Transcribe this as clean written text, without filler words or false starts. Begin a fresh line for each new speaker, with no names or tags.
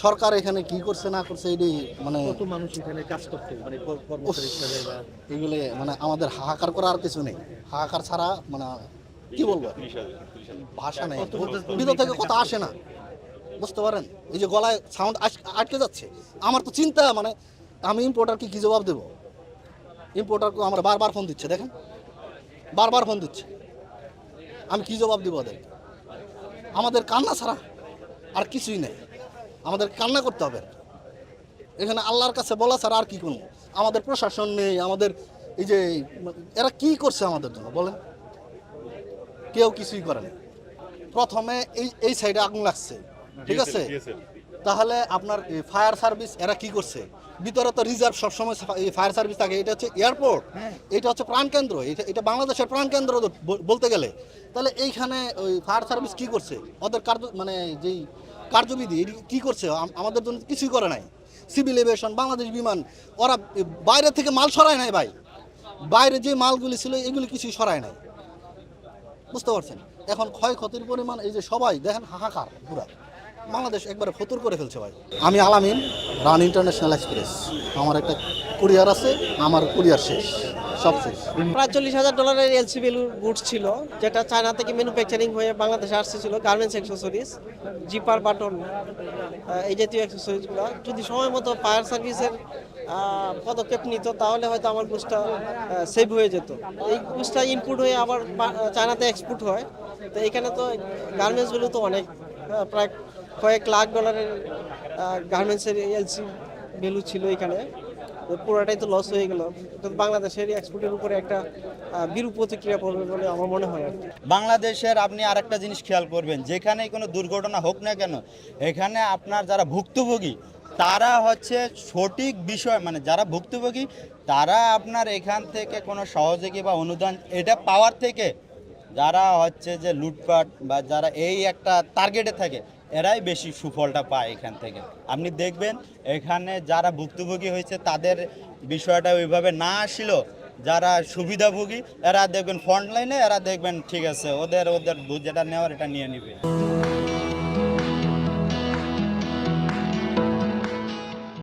সরকার এখানে কি করছে না করছে এটি মানে
কত মানুষ এখানে কাজ করতে মানে কর্মচারী হিসেবে বা
এগুলো মানে আমাদের হাহাকার করা আর কিছু নেই। হাহাকার ছাড়া মানে কি বলবো আর? ভাষা নেই। ভিতর থেকে কথা আসে না, বুঝতে পারেন? এই যে গলায় সাউন্ড আটকে যাচ্ছে, আমার তো চিন্তা মানে আমি ইম্পোর্টারকে কি জবাব দেবো? ইম্পোর্টারকে আমার বারবার ফোন দিচ্ছে, দেখেন বারবার ফোন দিচ্ছে, আমি কি জবাব দেবো ওদের? আমাদের কান্না ছাড়া আর কিছুই নেই, আমাদের কান্না করতে হবে। এখানে আল্লাহর কাছে বলা ছাড়া আর কি করবো? আমাদের প্রশাসন নেই, আমাদের এই যে এরা কি করছে আমাদের জন্য বলেন? কেউ কিছুই করে না। প্রথমে এই সাইডে আগুন লাগছে, ঠিক আছে, তাহলে আপনার ফায়ার সার্ভিস এরা কি করছে? ভিতরে তো রিজার্ভ সবসময় ফায়ার সার্ভিস থাকে। এটা হচ্ছে এয়ারপোর্ট, এটা হচ্ছে প্রাণকেন্দ্র, এটা বাংলাদেশের প্রাণকেন্দ্র বলতে গেলে। তাহলে এইখানে ওই ফায়ার সার্ভিস কি করছে? ওদের মানে যেই কার্যবিধি এটি কি করছে? আমাদের জন্য কিছুই করে নাই। সিভিল এভিয়েশন, বাংলাদেশ বিমান, ওরা বাইরে থেকে মাল সরায় নাই ভাই। বাইরে যে মালগুলি ছিল এগুলি কিছুই সরায় নাই, বুঝতে পারছেন? এখন ক্ষয়ক্ষতির পরিমাণ এই যে সবাই দেখেন হাহাকার, পুরা বাংলাদেশ একবারে ফতুর করে ফেলছে ভাই। আমি আলামিন, রান ইন্টারন্যাশনাল এক্সপ্রেস। আমার একটা কুরিয়ার আছে, আমার কুরিয়ার শেষ, সব শেষ।
প্রায় $40,000 এলসিবি গুডস ছিল, যেটা চায়না থেকে ম্যানুফ্যাকচারিং হয়ে বাংলাদেশে আসছিল। গার্মেন্টস অ্যাক্সেসরিজ, জিপার বাটন, এই জাতীয় অ্যাক্সেসরিজগুলো যদি সময় মতো ফায়ার সার্ভিসের পদক্ষেপ নিত তাহলে হয়তো আমার গুডসটা সেভ হয়ে যেত। এই গুডসটা ইনপুট হয়ে আবার চায়নাতে এক্সপোর্ট হয়। তো এখানে তো গার্মেন্টসগুলো তো অনেক প্রায় কয়েক লাখ ডলারের গার্মেন্টসের এলসি ভ্যালু ছিল এখানে। তো পুরোটাই তো লস হয়ে গেল। তো বাংলাদেশের এক্সপোর্টের উপরে একটা বিরূপ প্রতিক্রিয়া পড়বে বলে আমার মনে হয় আর কি।
বাংলাদেশের আপনি আরেকটা জিনিস খেয়াল করবেন, যেখানেই কোনো দুর্ঘটনা হোক না কেন, এখানে আপনার যারা ভুক্তভোগী তারা হচ্ছে সঠিক বিষয়, মানে যারা ভুক্তভোগী তারা আপনার এখান থেকে কোনো সহযোগী বা অনুদান এটা পাওয়ার থেকে যারা হচ্ছে যে লুটপাট বা যারা এই একটা টার্গেটে থাকে এরাই বেশি সুফলটা পায় এখান থেকে। আপনি দেখবেন এখানে যারা ভুক্তভোগী হয়েছে তাদের বিষয়টা ওইভাবে না আসলেও যারা সুবিধাভোগী এরা দেখবেন ফ্রন্ট লাইনে, এরা দেখবেন ঠিক আছে ওদের যেটা নেওয়ার এটা নিয়ে নিবে।